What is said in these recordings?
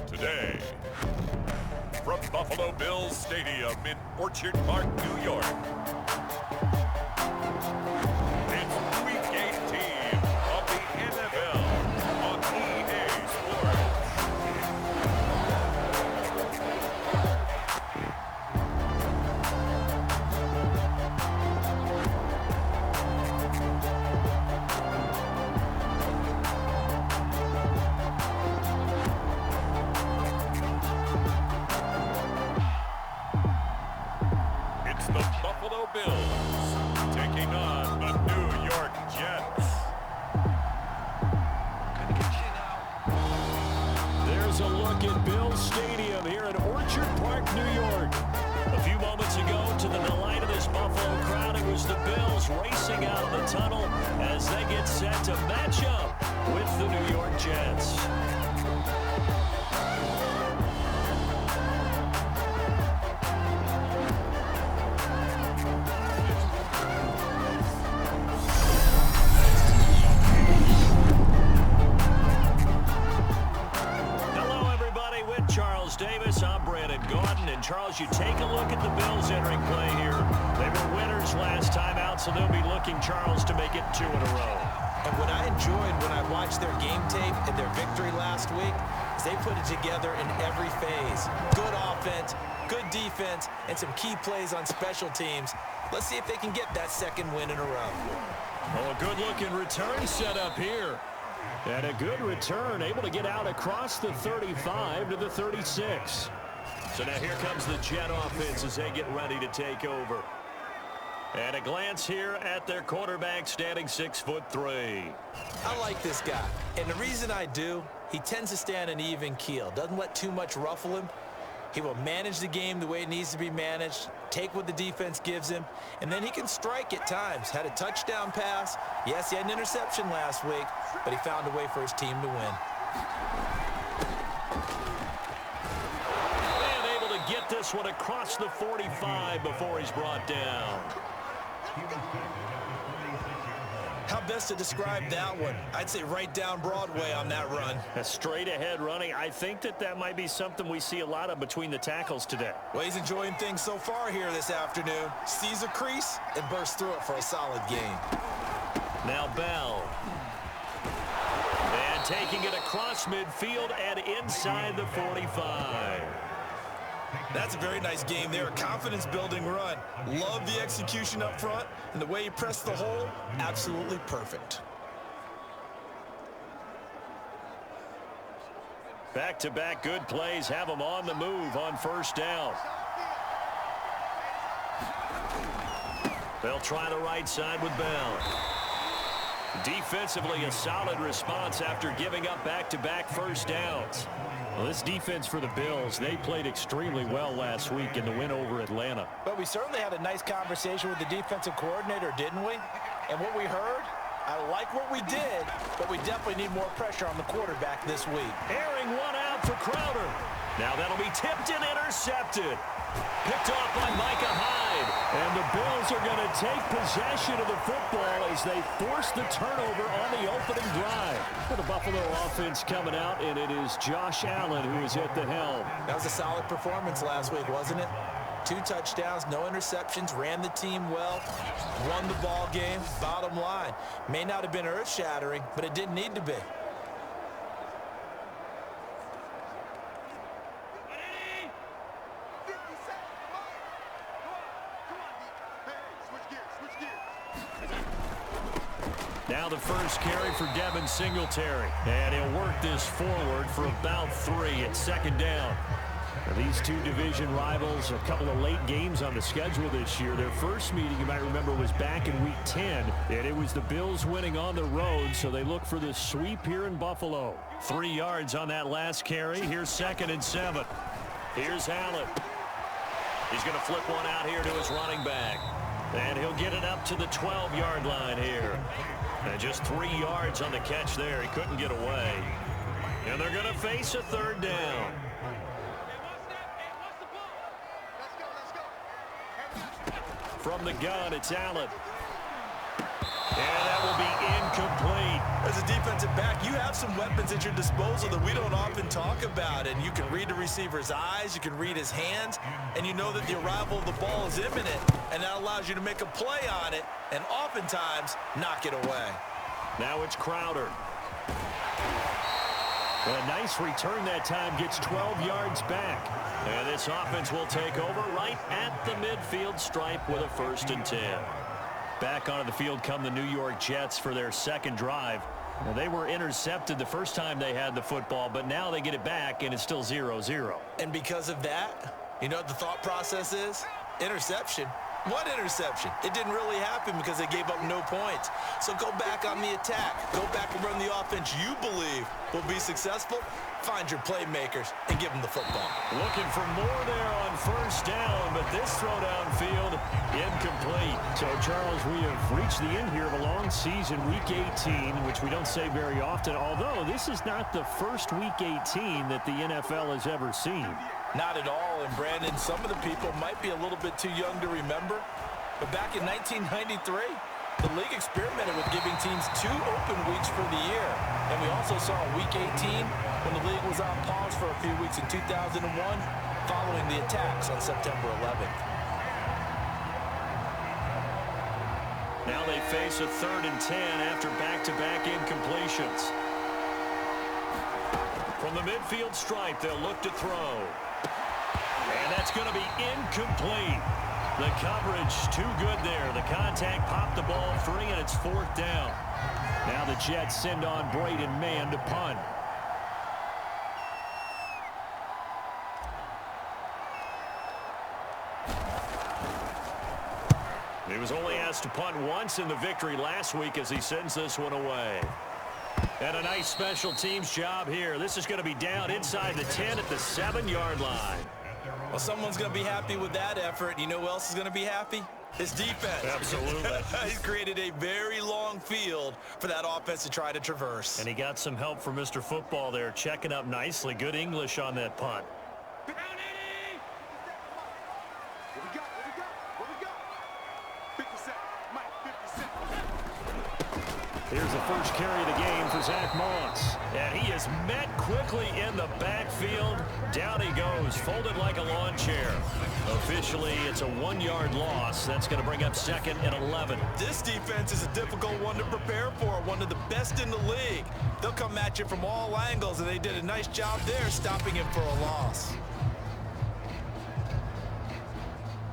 Today, from Buffalo Bills Stadium in Orchard Park, New York, it's Week 18 of the NFL on EA Sports. It's the Buffalo Bills taking on the New York Jets. There's a look at Bills Stadium here in Orchard Park, New York. A few moments ago, to the delight of this Buffalo crowd, it was the Bills racing out of the tunnel as they get set to match up with the New York Jets. Charles, you take a look at the Bills entering play here. They were winners last time out, so they'll be looking, Charles, to make it 2 in a row. And what I enjoyed when I watched their game tape and their victory last week is they put it together in every phase. Good offense, good defense, and some key plays on special teams. Let's see if they can get that second win in a row. Oh, a good-looking return set up here. And a good return, able to get out across the 35 to the 36. So now here comes the Jet offense as they get ready to take over. And a glance here at their quarterback, standing 6'3". I like this guy, and the reason I do, he tends to stay on an even keel. Doesn't let too much ruffle him. He will manage the game the way it needs to be managed, take what the defense gives him, and then he can strike at times. Had a touchdown pass. Yes, he had an interception last week, but he found a way for his team to win. Get this one across the 45 before he's brought down. How best to describe that one? I'd say right down Broadway on that run. A straight ahead running. I think that might be something we see a lot of between the tackles today. Well, he's enjoying things so far here this afternoon. Sees a crease and bursts through it for a solid gain. Now Bell. And taking it across midfield and inside the 45. That's a very nice game there. A confidence-building run. Love the execution up front, and the way he pressed the hole, absolutely perfect. Back-to-back good plays have them on the move on first down. They'll try the right side with Bell. Defensively, a solid response after giving up back-to-back first downs. Well, this defense for the Bills, they played extremely well last week in the win over Atlanta. But we certainly had a nice conversation with the defensive coordinator, didn't we? And what we heard, I like what we did, but we definitely need more pressure on the quarterback this week. Airing one out for Crowder. Now that'll be tipped and intercepted. Picked off by Micah Hyde. And the Bills are going to take possession of the football as they force the turnover on the opening drive. For the Buffalo offense coming out, and it is Josh Allen who is at the helm. That was a solid performance last week, wasn't it? 2 touchdowns, no interceptions, ran the team well, won the ball game. Bottom line, may not have been earth-shattering, but it didn't need to be. Now the first carry for Devin Singletary. And he'll work this forward for about 3 at second down. Now these two division rivals, a couple of late games on the schedule this year. Their first meeting, you might remember, was back in Week 10. And it was the Bills winning on the road, so they look for the sweep here in Buffalo. 3 yards on that last carry. Here's 2nd and 7. Here's Allen. He's going to flip one out here to his running back. And he'll get it up to the 12-yard line here. And just 3 yards on the catch there. He couldn't get away. And they're going to face a 3rd down. From the gun, it's Allen. And that will be incomplete. As a defensive back, you have some weapons at your disposal that we don't often talk about. And you can read the receiver's eyes, you can read his hands, and you know that the arrival of the ball is imminent, and that allows you to make a play on it and oftentimes knock it away. Now it's Crowder. A nice return that time, gets 12 yards back. And this offense will take over right at the midfield stripe with a 1st and 10. Back onto the field come the New York Jets for their second drive. Now, they were intercepted the first time they had the football, but now they get it back, and it's still 0-0. And because of that, you know what the thought process is? Interception. What interception? It didn't really happen because they gave up no points. So go back on the attack. Go back and run the offense you believe will be successful. Find your playmakers and give them the football. Looking for more there on 1st down, but this throw downfield incomplete. So, Charles, we have reached the end here of a long season, Week 18, which we don't say very often, although this is not the first Week 18 that the NFL has ever seen. Not at all, and Brandon, some of the people might be a little bit too young to remember, but back in 1993, the league experimented with giving teams 2 open weeks for the year. And we also saw Week 18 when the league was on pause for a few weeks in 2001 following the attacks on September 11th. Now they face a 3rd and 10 after back-to-back incompletions. From the midfield stripe, they'll look to throw. And that's going to be incomplete. The coverage too good there. The contact popped the ball free, and it's 4th down. Now the Jets send on Braden Mann to punt. He was only asked to punt once in the victory last week as he sends this one away. And a nice special teams job here. This is going to be down inside the 10 at the 7-yard line. Well, someone's going to be happy with that effort. You know who else is going to be happy? His defense. Absolutely. He's created a very long field for that offense to try to traverse. And he got some help from Mr. Football there, checking up nicely. Good English on that punt. Here's the first carry of the game for Zach Moss. And he is met quickly in the backfield. Down he goes, folded like a lawn chair. Officially, it's a 1-yard loss. That's going to bring up 2nd and 11. This defense is a difficult one to prepare for, one of the best in the league. They'll come at you from all angles, and they did a nice job there stopping him for a loss.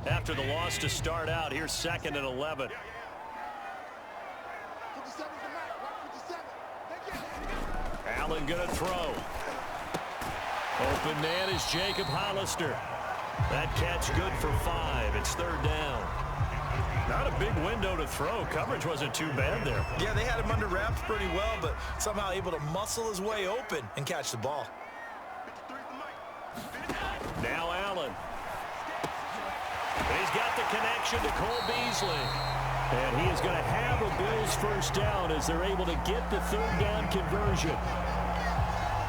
After the loss to start out, here's 2nd and 11. Allen going to throw. Open man is Jacob Hollister. That catch good for 5. It's 3rd down. Not a big window to throw. Coverage wasn't too bad there. Yeah, they had him under wraps pretty well, but somehow able to muscle his way open and catch the ball. Now Allen. He's got the connection to Cole Beasley. And he is going to have a Bills 1st down as they're able to get the 3rd down conversion.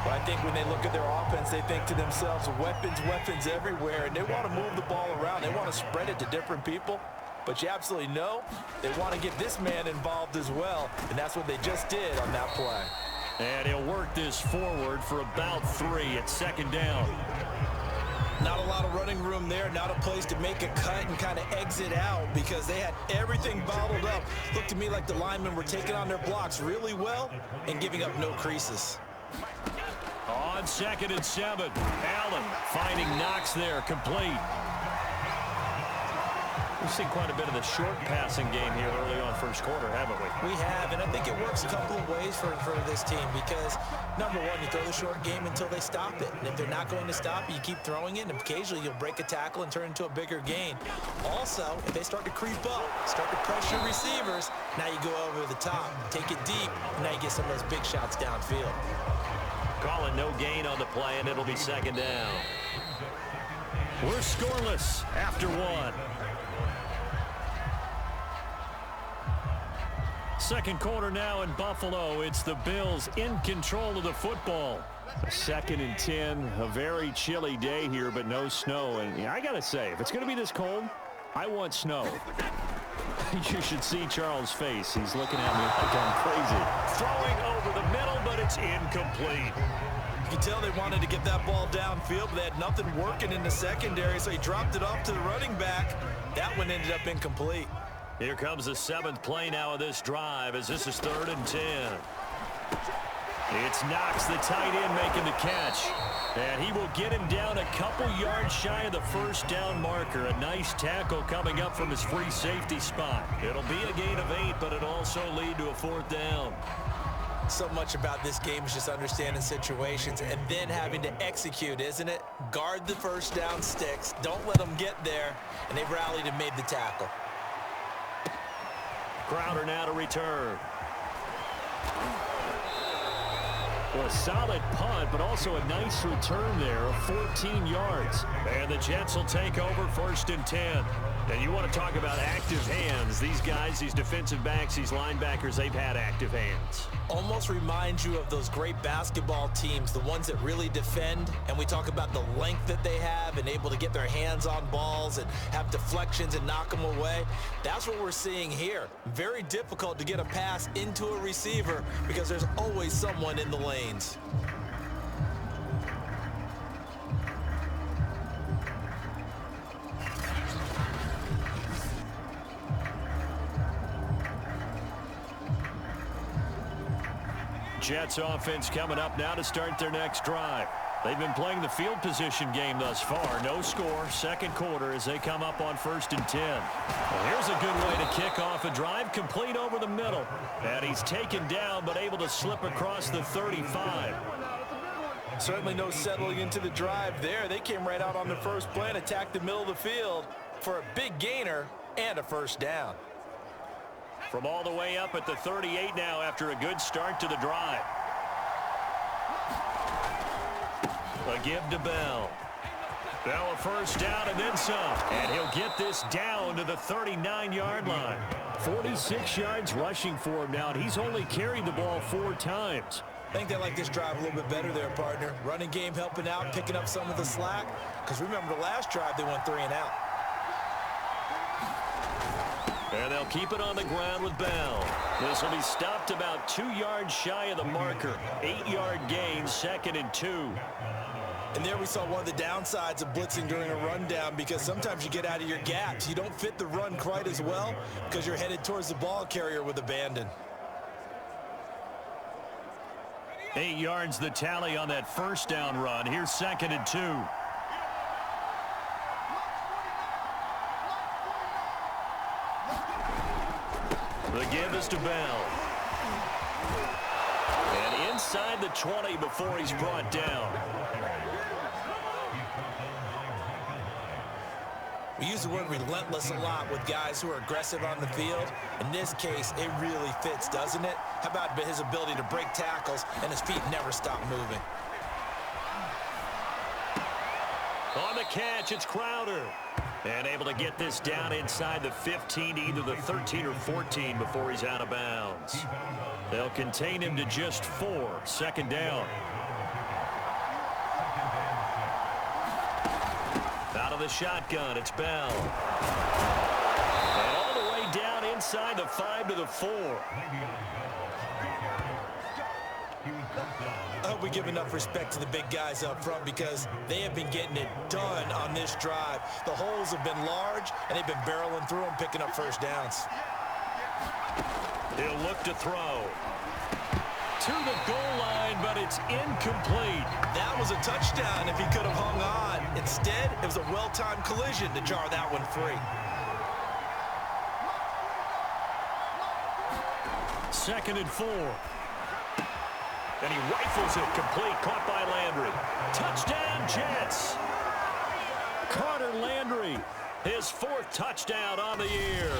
Well, I think when they look at their offense, they think to themselves, weapons everywhere, and they want to move the ball around. They want to spread it to different people. But you absolutely know they want to get this man involved as well, and that's what they just did on that play. And he'll work this forward for about 3 at 2nd down. Not a lot of running room there, not a place to make a cut and kind of exit out because they had everything bottled up. Looked to me like the linemen were taking on their blocks really well and giving up no creases. On 2nd and 7, Allen finding Knox there, complete. We've seen quite a bit of the short passing game here early on 1st quarter, haven't we? We have, and I think it works a couple of ways for this team because, number one, you throw the short game until they stop it. And if they're not going to stop it, you keep throwing it, and occasionally you'll break a tackle and turn into a bigger gain. Also, if they start to creep up, start to pressure receivers, now you go over the top, take it deep, and now you get some of those big shots downfield. Calling no gain on the play, and it'll be 2nd down. We're scoreless after 1. 2nd quarter now in Buffalo. It's the Bills in control of the football. 2nd and 10, a very chilly day here, but no snow. And I got to say, if it's going to be this cold, I want snow. You should see Charles' face. He's looking at me like I'm crazy. Throwing over the middle, but it's incomplete. You can tell they wanted to get that ball downfield, but they had nothing working in the secondary, so he dropped it off to the running back. That one ended up incomplete. Here comes the 7th play now of this drive as this is 3rd and 10. It's Knox, the tight end, making the catch. And he will get him down a couple yards shy of the first down marker. A nice tackle coming up from his free safety spot. It'll be a gain of 8, but it'll also lead to a 4th down. So much about this game is just understanding situations and then having to execute, isn't it? Guard the first down sticks. Don't let them get there. And they rallied and made the tackle. Crowder now to return. Well, a solid punt, but also a nice return there of 14 yards. And the Jets will take over 1st and 10. And you want to talk about active hands. These guys, these defensive backs, these linebackers, they've had active hands. Almost reminds you of those great basketball teams, the ones that really defend. And we talk about the length that they have and able to get their hands on balls and have deflections and knock them away. That's what we're seeing here. Very difficult to get a pass into a receiver because there's always someone in the lanes. Jets offense coming up now to start their next drive. They've been playing the field position game thus far. No score, 2nd quarter as they come up on 1st and 10. Well, here's a good way to kick off a drive, complete over the middle. And he's taken down but able to slip across the 35. Certainly no settling into the drive there. They came right out on the first play and attacked the middle of the field for a big gainer and a 1st down. From all the way up at the 38 now after a good start to the drive. A give to Bell. Bell a 1st down and then some. And he'll get this down to the 39-yard line. 46 yards rushing for him now, and he's only carried the ball 4 times. I think they like this drive a little bit better there, partner. Running game helping out, picking up some of the slack. Because remember the last drive, they went 3 and out. And they'll keep it on the ground with Bell. This will be stopped about 2 yards shy of the marker. 8-yard gain, 2nd and 2. And there we saw one of the downsides of blitzing during a rundown because sometimes you get out of your gaps. You don't fit the run quite as well because you're headed towards the ball carrier with abandon. 8 yards the tally on that 1st down run. Here's 2nd and 2. The give is to Bell. And inside the 20 before he's brought down. We use the word relentless a lot with guys who are aggressive on the field. In this case, it really fits, doesn't it? How about his ability to break tackles and his feet never stop moving? On the catch, it's Crowder. And able to get this down inside the 15, either the 13 or 14 before he's out of bounds. They'll contain him to just 4, 2nd down. Out of the shotgun, it's Bell. And all the way down inside the 5 to the 4. I hope we give enough respect to the big guys up front because they have been getting it done on this drive. The holes have been large, and they've been barreling through them, picking up 1st downs. He'll look to throw. To the goal line, but it's incomplete. That was a touchdown if he could have hung on. Instead, it was a well-timed collision to jar that one free. 2nd and 4. And he rifles it complete, caught by Landry. Touchdown, Jets. Carter Landry, his 4th touchdown on the year,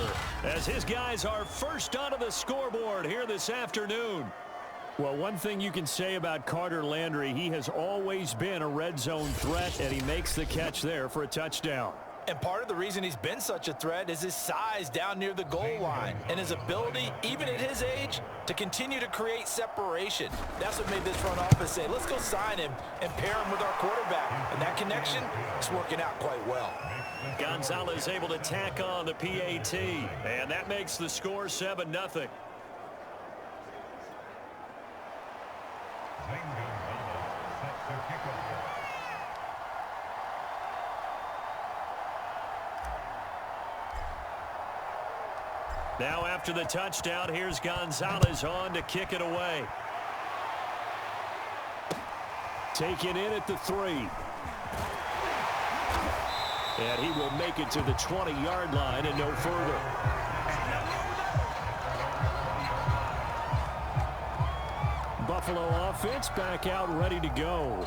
as his guys are first onto the scoreboard here this afternoon. Well, one thing you can say about Carter Landry, he has always been a red zone threat, and he makes the catch there for a touchdown. And part of the reason he's been such a threat is his size down near the goal line and his ability, even at his age, to continue to create separation. That's what made this front office say, let's go sign him and pair him with our quarterback. And that connection is working out quite well. Gonzalez able to tack on the PAT, and that makes the score 7-0. Now after the touchdown, here's Gonzalez on to kick it away. Taken in at the 3. And he will make it to the 20-yard line and no further. Buffalo offense back out ready to go.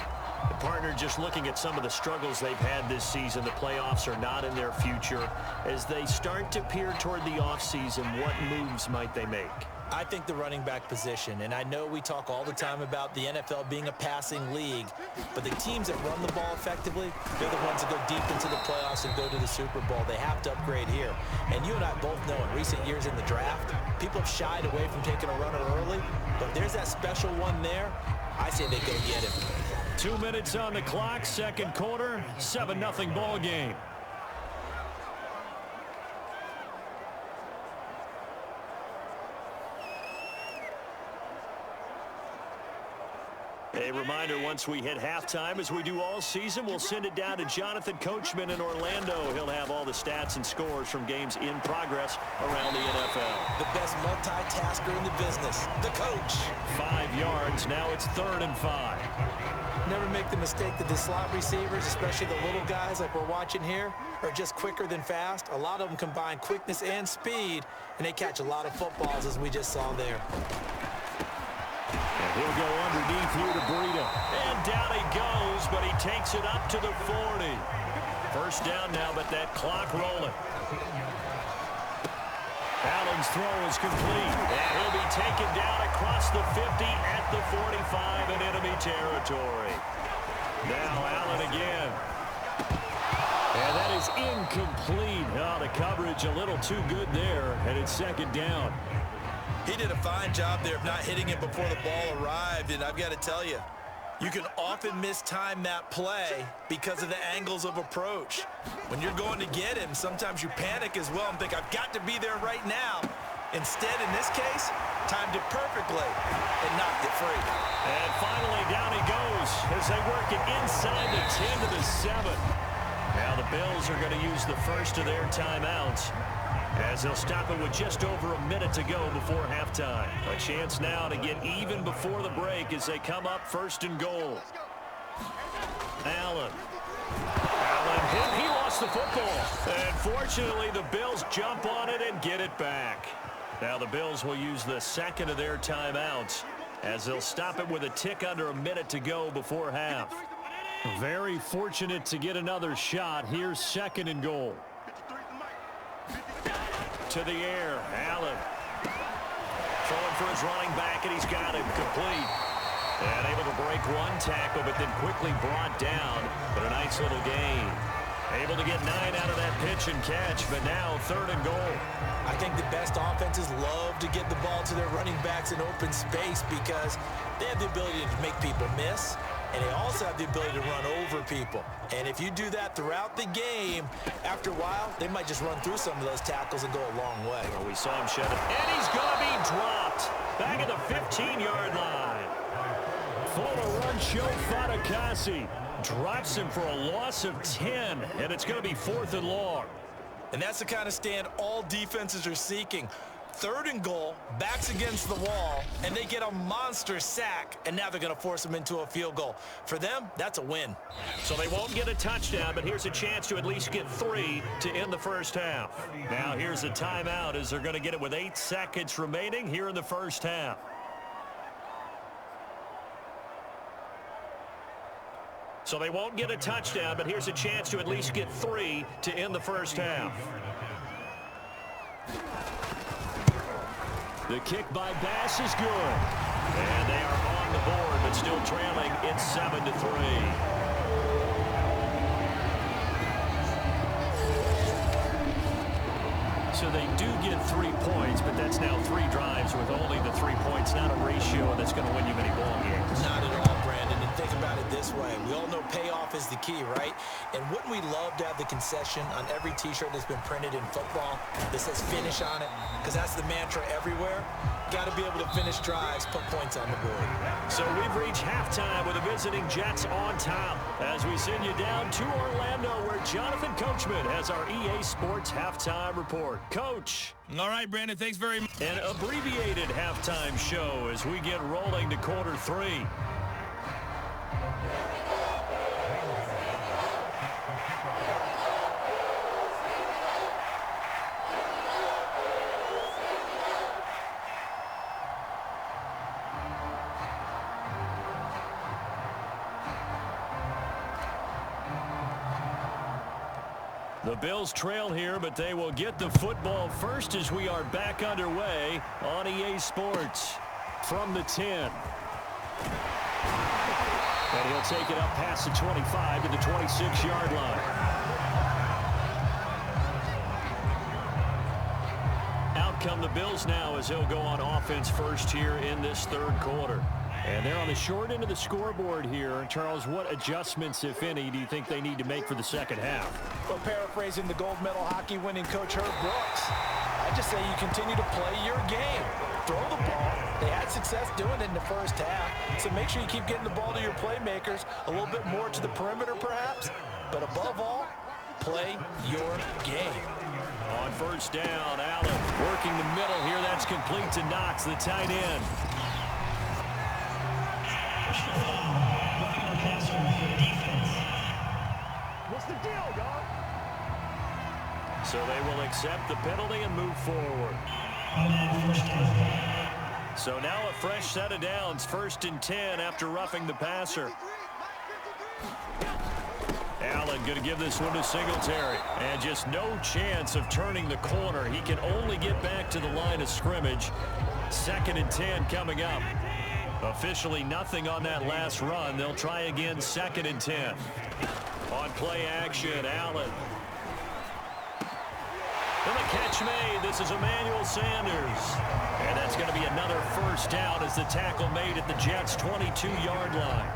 The partner just looking at some of the struggles they've had this season. The playoffs are not in their future. As they start to peer toward the offseason, what moves might they make? I think the running back position, and I know we talk all the time about the NFL being a passing league, but the teams that run the ball effectively, they're the ones that go deep into the playoffs and go to the Super Bowl. They have to upgrade here. And you and I both know in recent years in the draft, people have shied away from taking a runner early, but there's that special one there. I say they go get him. 2 minutes on the clock, second quarter, 7-0 ball game. A reminder, once we hit halftime, as we do all season, we'll send it down to Jonathan Coachman in Orlando. He'll have all the stats and scores from games in progress around the NFL. The best multitasker in the business, the coach. 5 yards, now it's 3rd and 5. Never make the mistake that the slot receivers, especially the little guys like we're watching here, are just quicker than fast. A lot of them combine quickness and speed, and they catch a lot of footballs, as we just saw there. And he'll go underneath here to Breida. And down he goes, but he takes it up to the 40. First down now, but that clock rolling. Allen's throw is complete. And he'll be taken down across the 50 at the 45 in enemy territory. Now Allen again. And that is incomplete. Oh, the coverage a little too good there, and it's second down. He did a fine job there of not hitting it before the ball arrived, and I've got to tell you, you can often mistime that play because of the angles of approach. When you're going to get him, sometimes you panic as well and think, I've got to be there right now. Instead, in this case, timed it perfectly and knocked it free. And finally, down he goes as they work it inside the 10 to the 7. Now the Bills are going to use the first of their timeouts, as they'll stop it with just over a minute to go before halftime. A chance now to get even before the break as they come up 1st and goal. Allen hit. He lost the football. And fortunately, the Bills jump on it and get it back. Now the Bills will use the second of their timeouts as they'll stop it with a tick under a minute to go before half. Very fortunate to get another shot. Here's 2nd and goal. To the air, Allen throwing for his running back, and he's got him complete. And able to break one tackle, but then quickly brought down. But a nice little gain. Able to get 9 out of that pitch and catch, but now 3rd and goal. I think the best offenses love to get the ball to their running backs in open space because they have the ability to make people miss, and they also have the ability to run over people. And if you do that throughout the game, after a while, they might just run through some of those tackles and go a long way. Well, we saw him shut it. And he's going to be dropped back at the 15-yard line. Former run show Fatukasi drops him for a loss of 10, and it's going to be 4th and long. And that's the kind of stand all defenses are seeking. 3rd and goal, backs against the wall, and they get a monster sack, and now they're going to force them into a field goal. For them, that's a win. So they won't get a touchdown, but here's a chance to at least get 3 to end the first half. Now here's a timeout as they're going to get it with 8 seconds remaining here in the first half. So they won't get a touchdown, but here's a chance to at least get 3 to end the first half. The kick by Bass is good. And they are on the board, but still trailing. It's 7-3. so they do get 3 points, but that's now 3 drives with only the 3 points, not a ratio that's going to win you many ball games. Not at all, Brandon. And think about it this way. We all know payoff is the key, right? And wouldn't we love to have the concession on every T-shirt that's been printed in football that says finish on it? Because that's the mantra everywhere. Got to be able to finish drives, put points on the board. So we've reached halftime with the visiting Jets on top as we send you down to Orlando, where Jonathan Coachman has our EA Sports halftime report. Coach. All right, Brandon, thanks very much. An abbreviated halftime show as we get rolling to quarter 3. The Bills trail here, but they will get the football first as we are back underway on EA Sports from the 10. And he'll take it up past the 25 to the 26-yard line. Out come the Bills now as they'll go on offense first here in this third quarter. And they're on the short end of the scoreboard here. Charles, what adjustments, if any, do you think they need to make for the second half? Well, paraphrasing the gold medal hockey winning coach Herb Brooks, I just say you continue to play your game. Throw the ball. They had success doing it in the first half, so make sure you keep getting the ball to your playmakers, a little bit more to the perimeter perhaps, but above all, play your game. On first down, Allen working the middle here. That's complete to Knox, the tight end. What's the deal, dog? So they will accept the penalty and move forward. So now a fresh set of downs, 1st and 10 after roughing the passer. Allen going to give this one to Singletary. And just no chance of turning the corner. He can only get back to the line of scrimmage. 2nd and 10 coming up. Officially nothing on that last run. They'll try again, 2nd and 10. On play action, Allen. And the catch made. This is Emmanuel Sanders. And that's going to be another first down as the tackle made at the Jets' 22-yard line.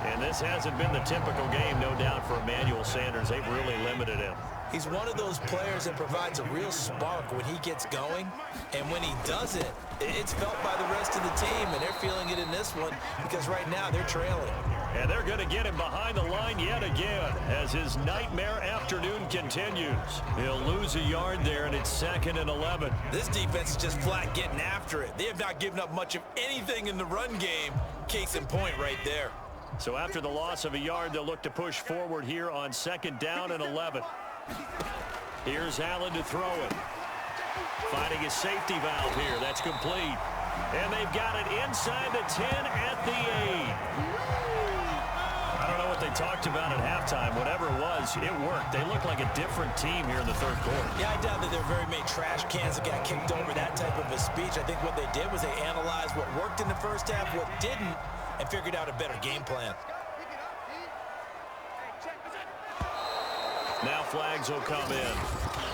And this hasn't been the typical game, no doubt, for Emmanuel Sanders. They've really limited him. He's one of those players that provides a real spark when he gets going. And when he doesn't, it's felt by the rest of the team. And they're feeling it in this one because right now they're trailing. And they're going to get him behind the line yet again as his nightmare afternoon continues. He'll lose a yard there, and it's 2nd and 11. This defense is just flat getting after it. They have not given up much of anything in the run game. Case in point right there. So after the loss of a yard, they'll look to push forward here on 2nd down and 11. Here's Allen to throw it. Finding his safety valve here. That's complete. And they've got it inside the 10 at the 8. I don't know what they talked about at halftime. Whatever it was, it worked. They look like a different team here in the third quarter. Yeah, I doubt that there are very many trash cans that got kicked over, that type of a speech. I think what they did was they analyzed what worked in the first half, what didn't, and figured out a better game plan. Now flags will come in.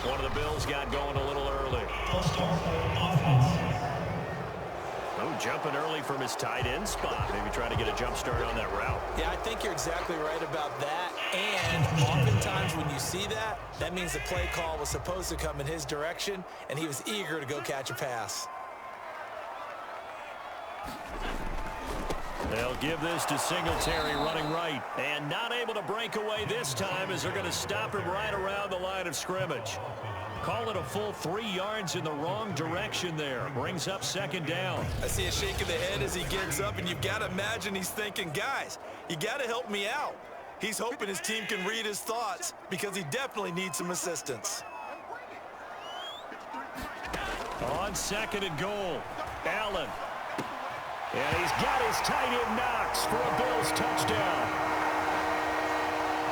One of the Bills got going a little early. Oh, jumping early from his tight end spot. Maybe trying to get a jump start on that route. Yeah, I think you're exactly right about that. And oftentimes when you see that, that means the play call was supposed to come in his direction, and he was eager to go catch a pass. They'll give this to Singletary running right. And not able to break away this time as they're going to stop him right around the line of scrimmage. Call it a full 3 yards in the wrong direction there. Brings up 2nd down. I see a shake of the head as he gets up, and you've got to imagine he's thinking, guys, you got to help me out. He's hoping his team can read his thoughts because he definitely needs some assistance. On 2nd and goal, Allen. And he's got his tight end Knox for a Bills touchdown.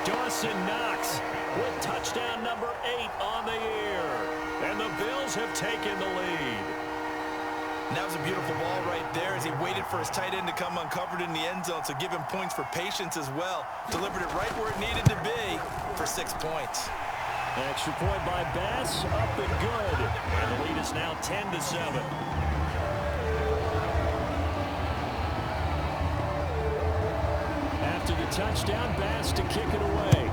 Dawson Knox with touchdown number 8 on the year. And the Bills have taken the lead. And that was a beautiful ball right there as he waited for his tight end to come uncovered in the end zone, so give him points for patience as well. Delivered it right where it needed to be for 6 points. Extra point by Bass, up and good. And the lead is now 10-7. After the touchdown, Bass to kick it away.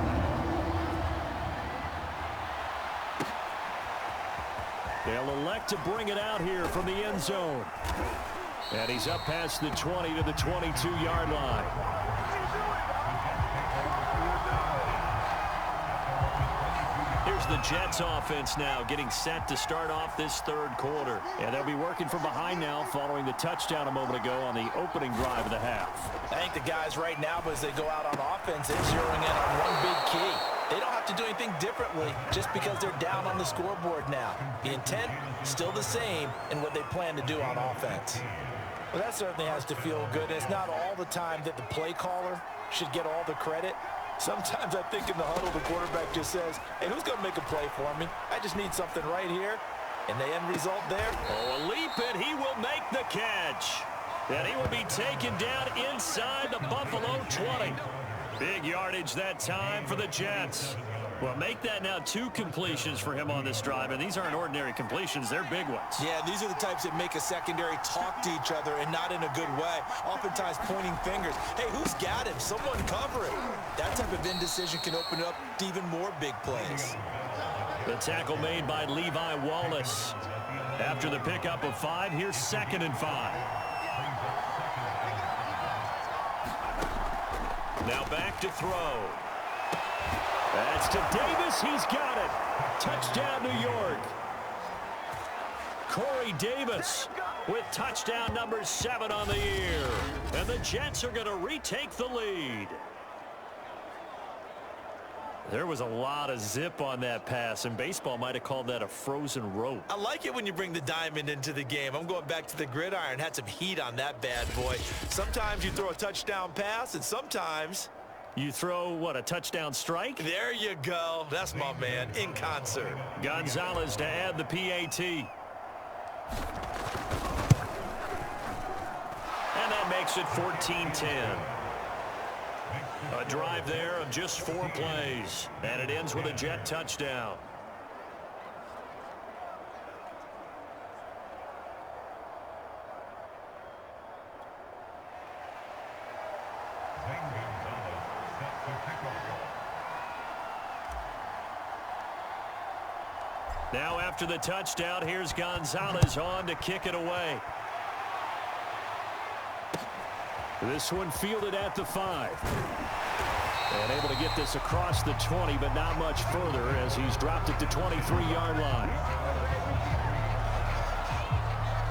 They'll elect to bring it out here from the end zone. And he's up past the 20 to the 22-yard line. Here's the Jets offense now getting set to start off this third quarter. And they'll be working from behind now following the touchdown a moment ago on the opening drive of the half. I think the guys right now, as they go out on offense, they're zeroing in on one big key. They don't have to do anything differently just because they're down on the scoreboard now. The intent still the same in what they plan to do on offense. Well, that certainly has to feel good. It's not all the time that the play caller should get all the credit. Sometimes I think in the huddle, the quarterback just says, hey, who's going to make a play for me? I just need something right here. And the end result there. Oh, a leap, and he will make the catch. And he will be taken down inside the Buffalo 20. Big yardage that time for the Jets. Well, make that now 2 completions for him on this drive, and these aren't ordinary completions. They're big ones. Yeah, these are the types that make a secondary talk to each other, and not in a good way. Oftentimes pointing fingers. Hey, who's got him? Someone cover him. That type of indecision can open up to even more big plays. The tackle made by Levi Wallace. After the pickup of 5, here's 2nd and 5. Now back to throw. That's to Davis. He's got it. Touchdown, New York. Corey Davis with touchdown number 7 on the year. And the Jets are going to retake the lead. There was a lot of zip on that pass, and baseball might have called that a frozen rope. I like it when you bring the diamond into the game. I'm going back to the gridiron. Had some heat on that bad boy. Sometimes you throw a touchdown pass, and sometimes you throw, what, a touchdown strike? There you go. That's my man, in concert. Gonzalez to add the PAT. And that makes it 14-10. A drive there of just 4 plays. And it ends with a Jet touchdown. Now after the touchdown, here's Gonzalez on to kick it away. This one fielded at the 5. And able to get this across the 20, but not much further as he's dropped it to 23-yard line.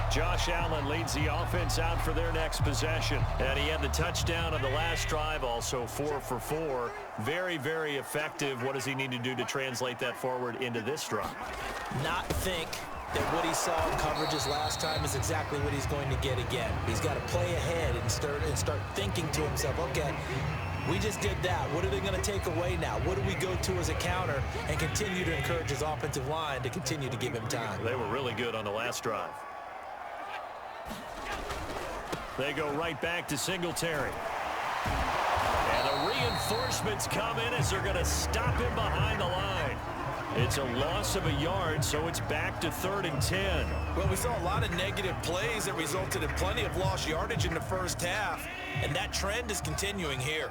Josh Allen leads the offense out for their next possession. And he had the touchdown on the last drive, also 4 for 4. Very, very effective. What does he need to do to translate that forward into this drive? Not think that what he saw in coverages last time is exactly what he's going to get again. He's got to play ahead and start thinking to himself, okay, we just did that. What are they going to take away now? What do we go to as a counter? And continue to encourage his offensive line to continue to give him time. They were really good on the last drive. They go right back to Singletary. And the reinforcements come in as they're going to stop him behind the line. It's a loss of a yard, so it's back to 3rd and 10. Well, we saw a lot of negative plays that resulted in plenty of lost yardage in the first half, and that trend is continuing here.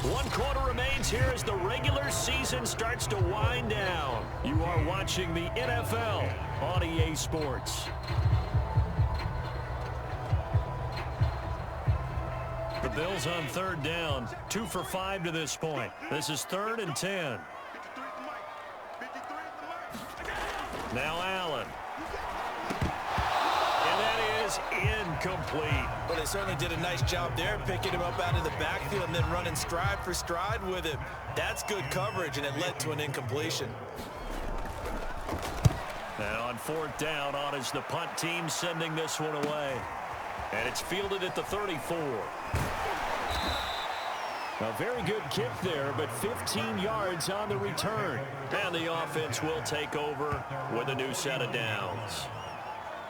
One quarter remains here as the regular season starts to wind down. You are watching the NFL on EA Sports. The Bills on 3rd down, 2 for 5 to this point. This is 3rd and 10. Now Allen. And that is incomplete. Well, they certainly did a nice job there, picking him up out of the backfield and then running stride for stride with him. That's good coverage, and it led to an incompletion. Now on 4th down, on is the punt team sending this one away. And it's fielded at the 34. A very good kick there, but 15 yards on the return. And the offense will take over with a new set of downs.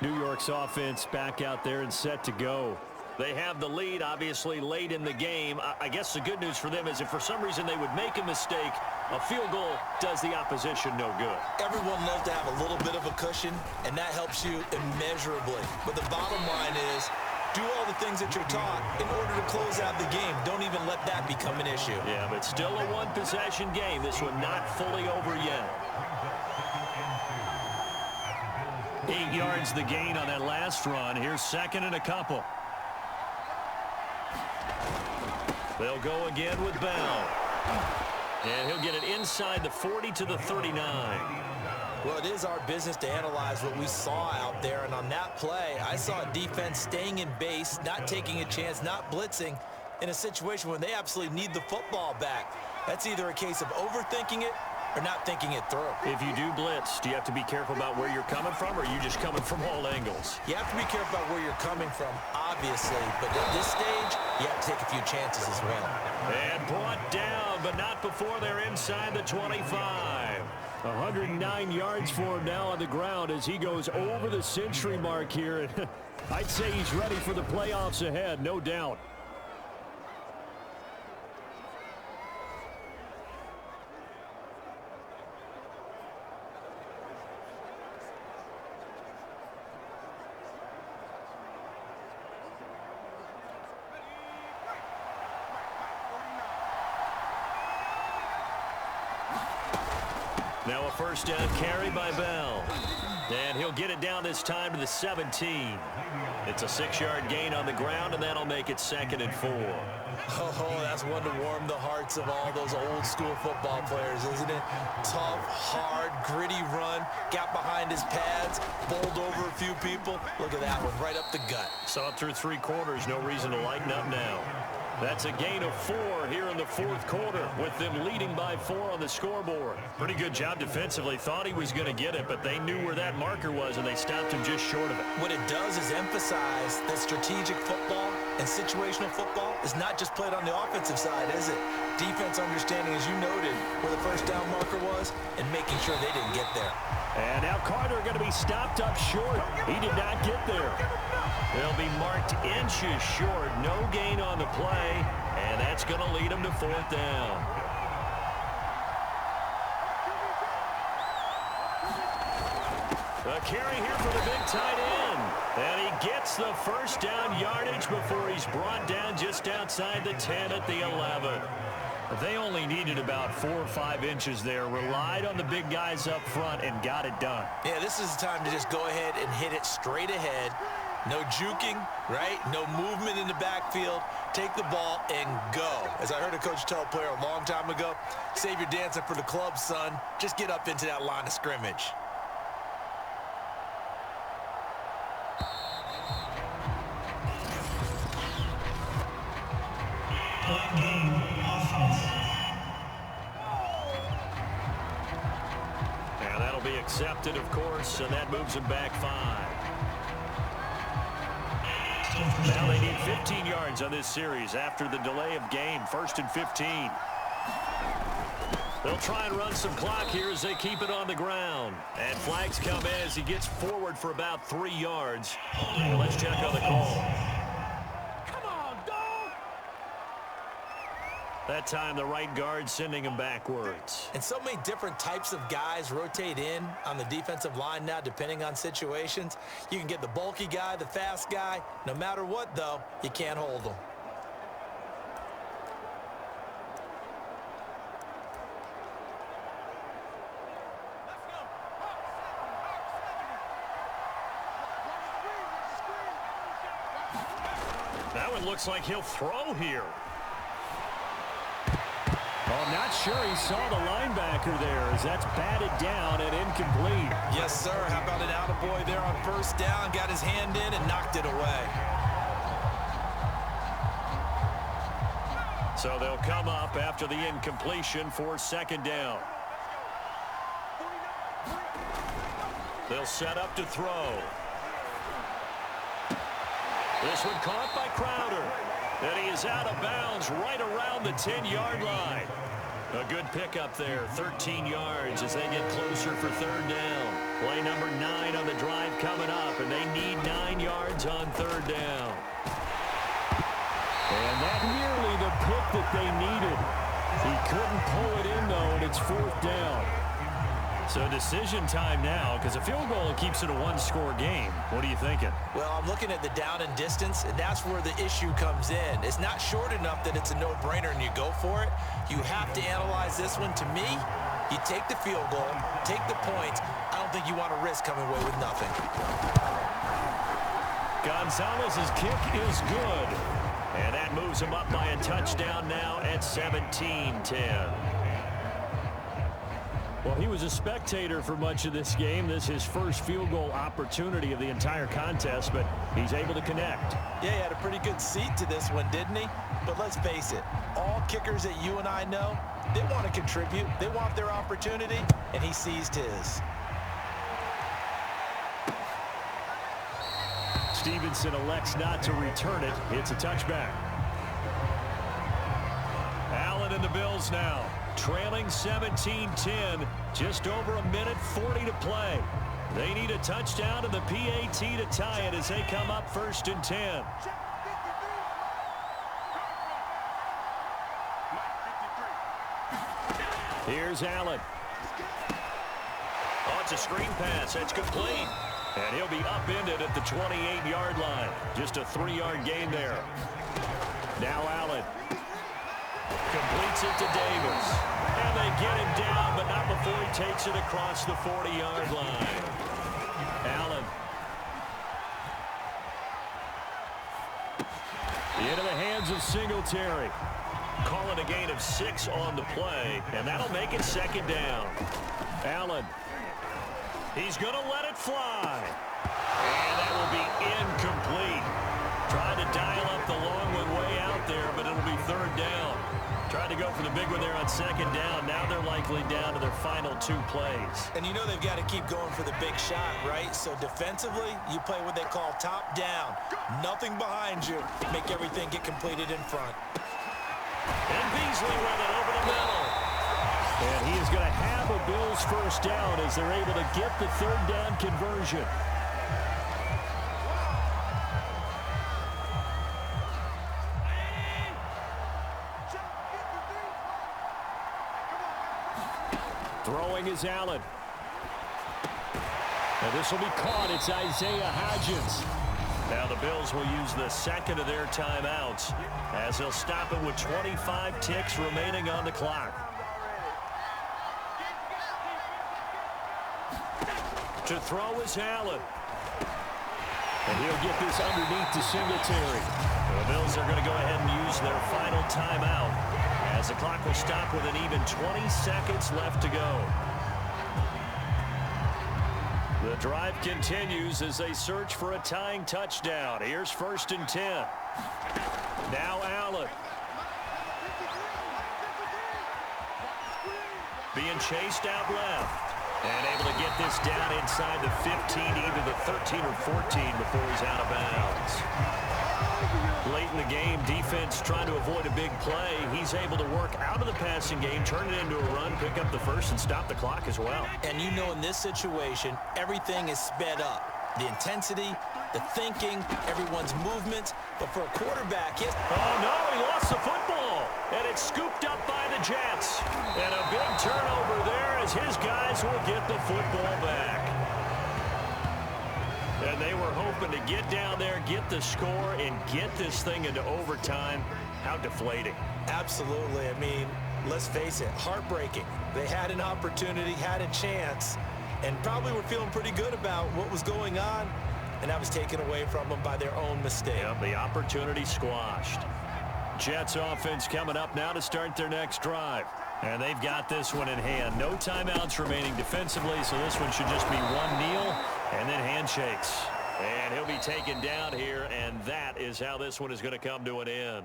New York's offense back out there and set to go. They have the lead, obviously, late in the game. I guess the good news for them is if for some reason they would make a mistake, a field goal does the opposition no good. Everyone loves to have a little bit of a cushion, and that helps you immeasurably. But the bottom line is, do all the things that you're taught in order to close out the game. Don't even let that become an issue. Yeah, but still a one-possession game. This one not fully over yet. 8 yards the gain on that last run. Here's second and a couple. They'll go again with Bell. And he'll get it inside the 40 to the 39. Well, it is our business to analyze what we saw out there. And on that play, I saw a defense staying in base, not taking a chance, not blitzing in a situation when they absolutely need the football back. That's either a case of overthinking it or not thinking it through. If you do blitz, do you have to be careful about where you're coming from, or are you just coming from all angles? You have to be careful about where you're coming from, obviously. But at this stage, you have to take a few chances as well. And brought down, but not before they're inside the 25. 109 yards for him now on the ground as he goes over the century mark here. I'd say he's ready for the playoffs ahead, no doubt. Now a first down carry by Bell. And he'll get it down this time to the 17. It's a 6-yard gain on the ground, and that'll make it 2nd and 4. Oh, that's one to warm the hearts of all those old school football players, isn't it? Tough, hard, gritty run, got behind his pads, bowled over a few people. Look at that one, right up the gut. Saw it through 3 quarters, no reason to lighten up now. That's a gain of 4 here in the 4th quarter, with them leading by 4 on the scoreboard. Pretty good job defensively. Thought he was going to get it, but they knew where that marker was, and they stopped him just short of it. What it does is emphasize that strategic football and situational football is not just played on the offensive side, is it? Defense understanding, as you noted, where the first down marker was and making sure they didn't get there. And now Carter going to be stopped up short. He did not get there. They'll be marked inches short. No gain on the play, and that's going to lead them to 4th down. A carry here for the big tight end. And he gets the first down yardage before he's brought down just outside the 10 at the 11. They only needed about 4 or 5 inches there, relied on the big guys up front, and got it done. Yeah, this is the time to just go ahead and hit it straight ahead. No juking, right? No movement in the backfield. Take the ball and go. As I heard a coach tell a player a long time ago, save your dancing for the club, son. Just get up into that line of scrimmage. And that'll be accepted, of course, and that moves him back 5. Now they need 15 yards on this series after the delay of game. 1st and 15. They'll try and run some clock here as they keep it on the ground. And flags come in as he gets forward for about 3 yards. Well, let's check on the call. That time, the right guard sending him backwards. And so many different types of guys rotate in on the defensive line now, depending on situations. You can get the bulky guy, the fast guy. No matter what, though, you can't hold them. That one looks like he'll throw here. Oh, I'm not sure he saw the linebacker there as that's batted down and incomplete. Yes, sir. How about an attaboy there on 1st down? Got his hand in and knocked it away. So they'll come up after the incompletion for 2nd down. They'll set up to throw. This one caught by Crowder. And he is out of bounds right around the 10-yard line. A good pickup there, 13 yards as they get closer for 3rd down. Play number 9 on the drive coming up, and they need 9 yards on 3rd down. And that nearly the pick that they needed. He couldn't pull it in, though, and it's 4th down. So decision time now, because a field goal keeps it a one-score game. What are you thinking? Well, I'm looking at the down and distance, and that's where the issue comes in. It's not short enough that it's a no-brainer and you go for it. You have to analyze this one. To me, you take the field goal, take the points. I don't think you want to risk coming away with nothing. Gonzalez's kick is good. And that moves him up by a touchdown now at 17-10. Well, he was a spectator for much of this game. This is his first field goal opportunity of the entire contest, but he's able to connect. Yeah, he had a pretty good seat to this one, didn't he? But let's face it, all kickers that you and I know, they want to contribute. They want their opportunity, and he seized his. Stevenson elects not to return it. It's a touchback. Allen and the Bills now, trailing 17-10, just over a minute 40 to play. They need a touchdown and the PAT to tie it as they come up 1st and 10. Here's Allen. Oh, it's a screen pass. That's complete. And he'll be upended at the 28-yard line. Just a 3-yard gain there. Now Allen completes it to Davis. And they get him down, but not before he takes it across the 40-yard line. Allen. Into the hands of Singletary. Calling a gain of 6 on the play, and that'll make it 2nd down. Allen. He's going to let it fly. And that will be incomplete. Tried to dial up the long one way out there, but it'll be 3rd down. Tried to go for the big one there on 2nd down. Now they're likely down to their final 2 plays. And you know they've got to keep going for the big shot, right? So defensively, you play what they call top down. Nothing behind you. Make everything get completed in front. And Beasley with it over the middle. And he is going to have a Bills 1st down as they're able to get the 3rd down conversion. Throwing is Allen. And this will be caught. It's Isaiah Hodgins. Now the Bills will use the 2nd of their timeouts as they'll stop it with 25 ticks remaining on the clock. To throw is Allen. And he'll get this underneath to Singletary. The Bills are going to go ahead and use their final timeout as the clock will stop with an even 20 seconds left to go. The drive continues as they search for a tying touchdown. Here's 1st and 10. Now Allen. Being chased out left. And able to get this down inside the 15, either the 13 or 14 before he's out of bounds. Late in the game, defense trying to avoid a big play. He's able to work out of the passing game, turn it into a run, pick up the 1st, and stop the clock as well. And you know in this situation, everything is sped up. The intensity, the thinking, everyone's movement. But for a quarterback, oh, no, he lost the football. And it's scooped up by the Jets. And a big turnover there as his guys will get the football back. And they were hoping to get down there, get the score, and get this thing into overtime. How deflating. Absolutely. I mean, let's face it, heartbreaking. They had an opportunity, had a chance, and probably were feeling pretty good about what was going on, and that was taken away from them by their own mistake. Yep, the opportunity squashed. Jets offense coming up now to start their next drive. And they've got this one in hand. No timeouts remaining defensively, so this one should just be one kneel and then handshakes. And he'll be taken down here, and that is how this one is going to come to an end.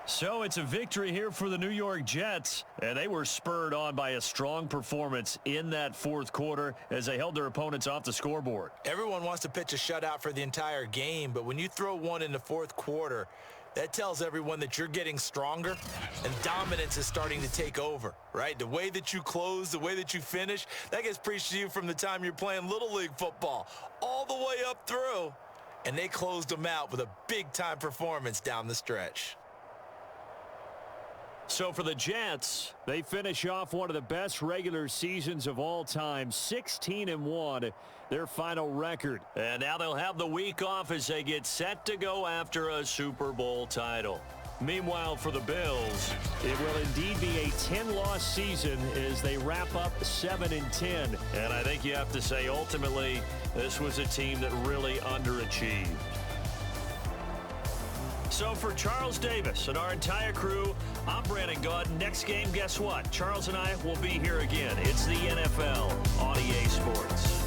So it's a victory here for the New York Jets, and they were spurred on by a strong performance in that 4th quarter as they held their opponents off the scoreboard. Everyone wants to pitch a shutout for the entire game, but when you throw one in the 4th quarter, that tells everyone that you're getting stronger and dominance is starting to take over, right? The way that you close, the way that you finish, that gets preached to you from the time you're playing Little League football all the way up through. And they closed them out with a big-time performance down the stretch. So for the Jets, they finish off one of the best regular seasons of all time, 16-1, their final record. And now they'll have the week off as they get set to go after a Super Bowl title. Meanwhile, for the Bills, it will indeed be a 10-loss season as they wrap up 7-10. And I think you have to say, ultimately, this was a team that really underachieved. So for Charles Davis and our entire crew, I'm Brandon Gaud. Next game, guess what? Charles and I will be here again. It's the NFL on EA Sports.